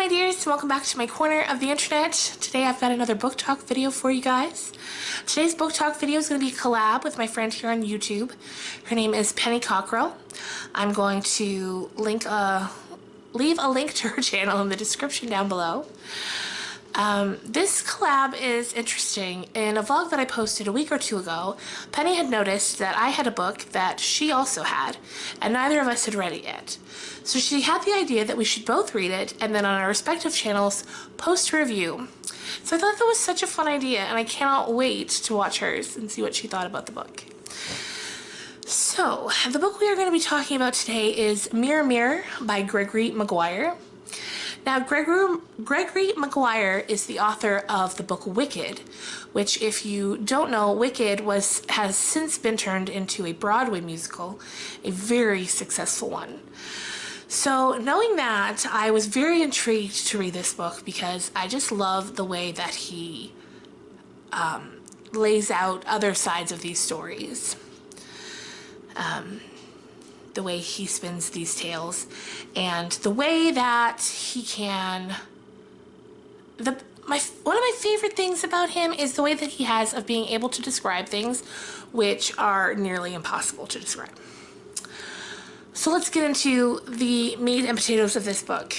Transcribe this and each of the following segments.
my dears, welcome back to my corner of the internet. Today I've got another book talk video for you guys. Today's book talk video is going to be a collab with my friend here on YouTube. Her name is Penny Cockrell. I'm going to leave a link to her channel in the description down below. This collab is interesting. In a vlog that I posted a week or two ago, Penny had noticed that I had a book that she also had, and neither of us had read it yet. So she had the idea that we should both read it, and then on our respective channels, post a review. So I thought that was such a fun idea, and I cannot wait to watch hers and see what she thought about the book. So, the book we are going to be talking about today is Mirror Mirror by Gregory Maguire. Now, Gregory Maguire is the author of the book Wicked, which, if you don't know, Wicked has since been turned into a Broadway musical, a very successful one. So, knowing that, I was very intrigued to read this book because I just love the way that he lays out other sides of these stories. The way he spins these tales, and the way that he can, one of my favorite things about him is the way that he has of being able to describe things which are nearly impossible to describe. So let's get into the meat and potatoes of this book.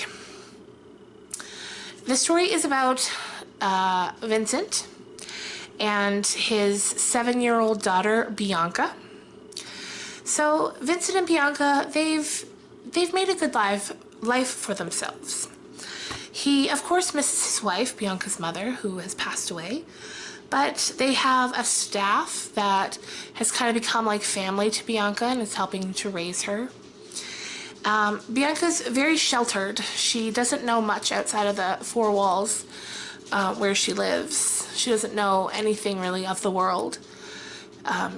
The story is about Vincent and his 7-year-old daughter Bianca. So Vincent and Bianca, they've made a good life for themselves. He, of course, misses his wife, Bianca's mother, who has passed away, but they have a staff that has kind of become like family to Bianca and is helping to raise her. Bianca's very sheltered. She doesn't know much outside of the four walls where she lives. She doesn't know anything really of the world.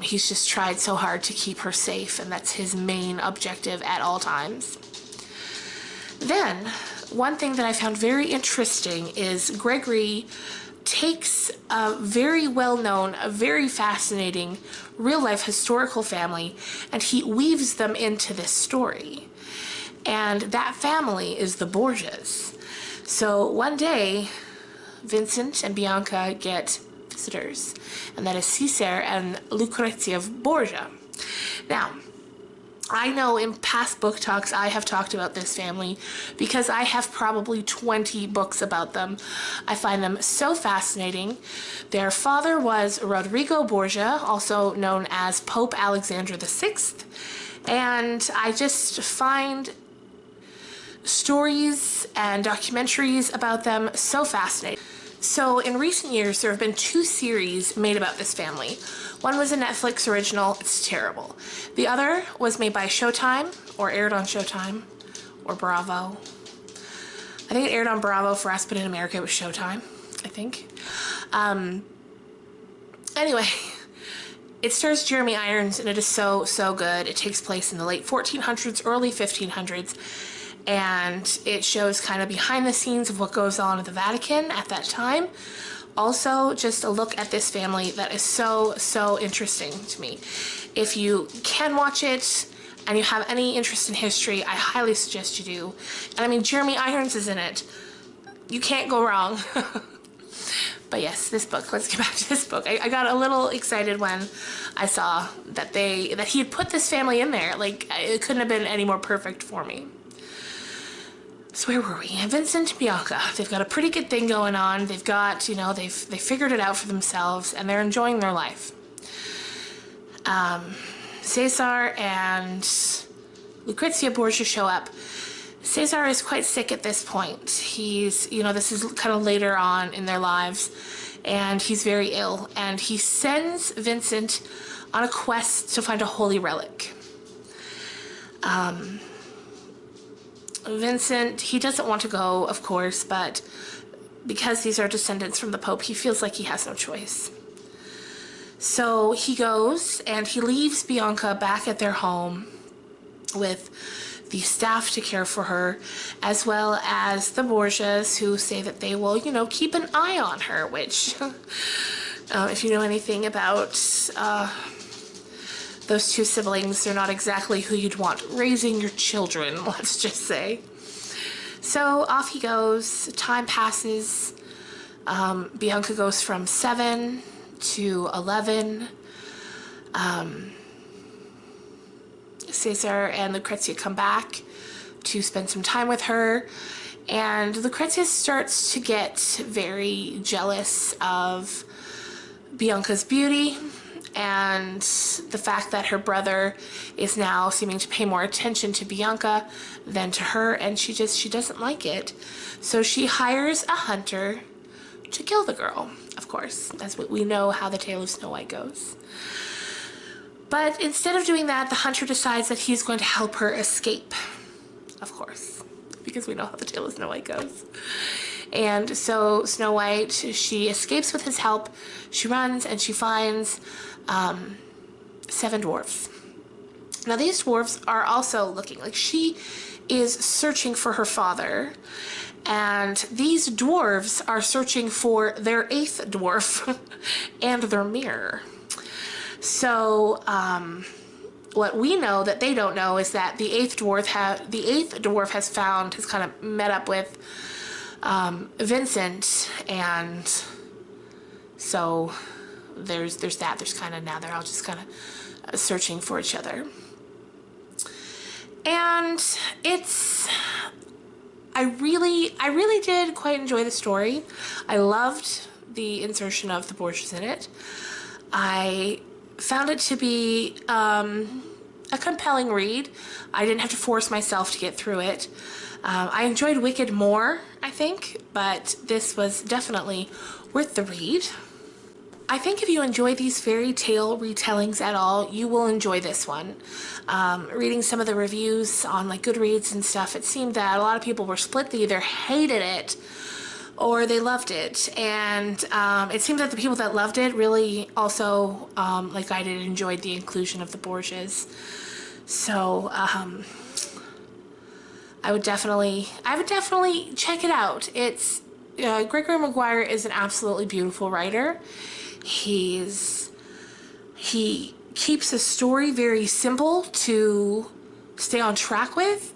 He's just tried so hard to keep her safe, and that's his main objective at all times. Then, one thing that I found very interesting is Gregory takes a very well-known, a very fascinating, real-life historical family, and he weaves them into this story. And that family is the Borgias. So one day, Vincent and Bianca get visitors, and that is Caesar and Lucrezia Borgia. Now, I know in past book talks I have talked about this family because I have probably 20 books about them. I find them so fascinating. Their father was Rodrigo Borgia, also known as Pope Alexander VI, and I just find stories and documentaries about them so fascinating. So in recent years, there have been 2 series made about this family. One was a Netflix original, it's terrible. The other was made by Showtime, or aired on Showtime, or Bravo. I think it aired on Bravo for us, but in America it was Showtime, I think. Anyway, it stars Jeremy Irons, and it is so, so good. It takes place in the late 1400s, early 1500s. And it shows kind of behind the scenes of what goes on at the Vatican at that time. Also, just a look at this family that is so, so interesting to me. If you can watch it and you have any interest in history, I highly suggest you do. And I mean, Jeremy Irons is in it. You can't go wrong. But yes, this book, let's get back to this book. I got a little excited when I saw that he had put this family in there. Like, it couldn't have been any more perfect for me. So where were we? Vincent and Bianca. They've got a pretty good thing going on. They've got, you know, they figured it out for themselves, and they're enjoying their life. Cesar and Lucrezia Borgia show up. Cesar is quite sick at this point. He's, you know, this is kind of later on in their lives, and he's very ill, and he sends Vincent on a quest to find a holy relic. Vincent, he doesn't want to go, of course, but because these are descendants from the Pope, he feels like he has no choice. So he goes, and he leaves Bianca back at their home with the staff to care for her, as well as the Borgias, who say that they will, you know, keep an eye on her, which, if you know anything about those 2 siblings, they're not exactly who you'd want raising your children, let's just say. So off he goes. Time passes. Bianca goes from 7 to 11. Caesar and Lucrezia come back to spend some time with her, and Lucrezia starts to get very jealous of Bianca's beauty and the fact that her brother is now seeming to pay more attention to Bianca than to her, and she doesn't like it. So she hires a hunter to kill the girl, of course. That's what we know how the tale of Snow White goes. But instead of doing that, the hunter decides that he's going to help her escape, of course, because we know how the tale of Snow White goes. And so Snow White, she escapes with his help. She runs and she finds 7 dwarfs. Now these dwarfs are also looking like she is searching for her father, and these dwarves are searching for their 8th dwarf and their mirror. So what we know that they don't know is that the 8th dwarf has kind of met up with Vincent, and so there's that. There's kind of, now they're all just kind of searching for each other. And I really did quite enjoy the story. I loved the insertion of the Borgias in it. I found it to be a compelling read. I didn't have to force myself to get through it. I enjoyed Wicked more, I think, but this was definitely worth the read. I think if you enjoy these fairy tale retellings at all, you will enjoy this one. Reading some of the reviews on like Goodreads and stuff, it seemed that a lot of people were split. They either hated it or they loved it, and it seems that the people that loved it really also, like I did, enjoyed the inclusion of the Borgias. So I would definitely check it out. It's Gregory Maguire is an absolutely beautiful writer. He keeps a story very simple to stay on track with,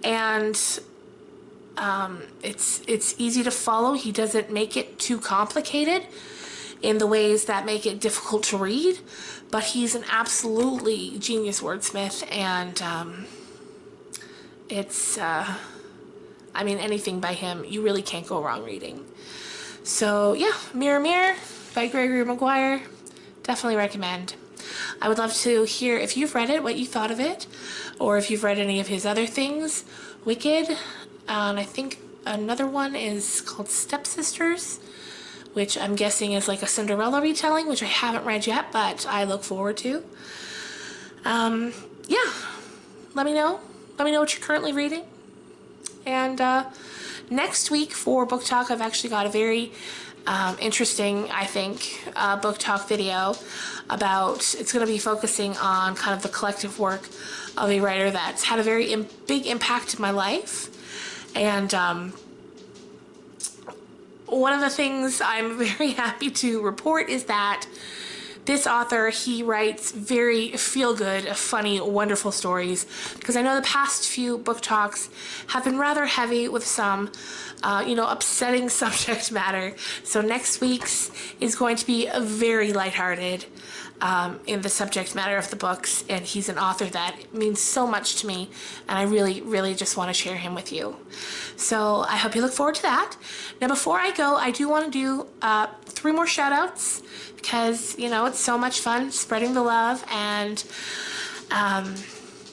and it's easy to follow. He doesn't make it too complicated in the ways that make it difficult to read, but he's an absolutely genius wordsmith, and I mean, anything by him, you really can't go wrong reading. So yeah, Mirror Mirror by Gregory Maguire, definitely recommend. I would love to hear if you've read it, what you thought of it, or if you've read any of his other things. Wicked, and I think another one is called Stepsisters, which I'm guessing is like a Cinderella retelling, which I haven't read yet, but I look forward to. Yeah, let me know. Let me know what you're currently reading. And next week for Book Talk, I've actually got a very interesting, I think, book talk video about, it's going to be focusing on kind of the collective work of a writer that's had a very big impact in my life. And one of the things I'm very happy to report is that this author, he writes very feel-good, funny, wonderful stories, because I know the past few book talks have been rather heavy with some, upsetting subject matter. So next week's is going to be very lighthearted in the subject matter of the books, and he's an author that means so much to me, and I really, really just want to share him with you. So I hope you look forward to that. Now, before I go, I do want to do 3 more shout-outs, because, it's so much fun spreading the love, and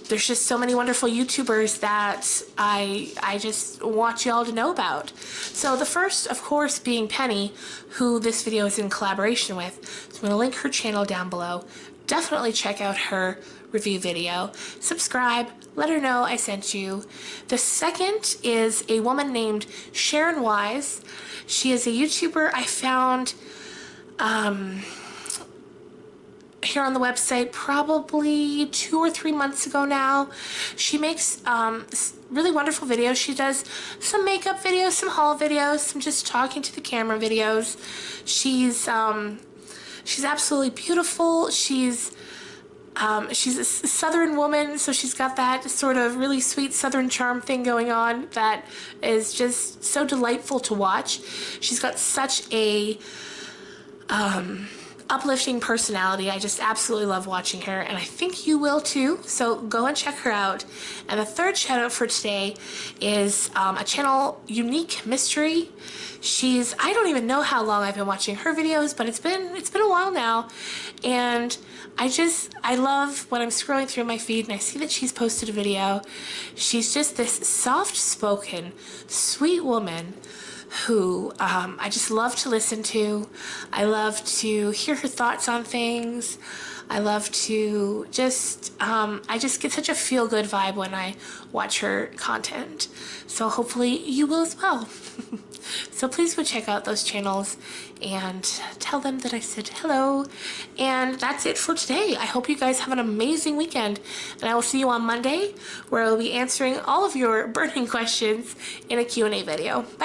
there's just so many wonderful YouTubers that I just want you all to know about. So the first, of course, being Penny, who this video is in collaboration with. So I'm going to link her channel down below. Definitely check out her review video. Subscribe. Let her know I sent you. The second is a woman named Sharon Wise. She is a YouTuber I found here on the website probably 2 or 3 months ago now. She makes really wonderful videos. She does some makeup videos, some haul videos, some just talking to the camera videos. She's absolutely beautiful. She's She's a Southern woman, so she's got that sort of really sweet Southern charm thing going on that is just so delightful to watch. She's got such a uplifting personality. I just absolutely love watching her, and I think you will too, so go and check her out. And the third shout out for today is a channel, Unique Mystery. I don't even know how long I've been watching her videos, but it's been a while now, and I love when I'm scrolling through my feed and I see that she's posted a video. She's just this soft-spoken, sweet woman who I just love to listen to. I love to hear her thoughts on things. I love to I just get such a feel-good vibe when I watch her content. So hopefully you will as well. So please go check out those channels and tell them that I said hello. And that's it for today. I hope you guys have an amazing weekend, and I will see you on Monday, where I'll be answering all of your burning questions in a Q&A video. Bye.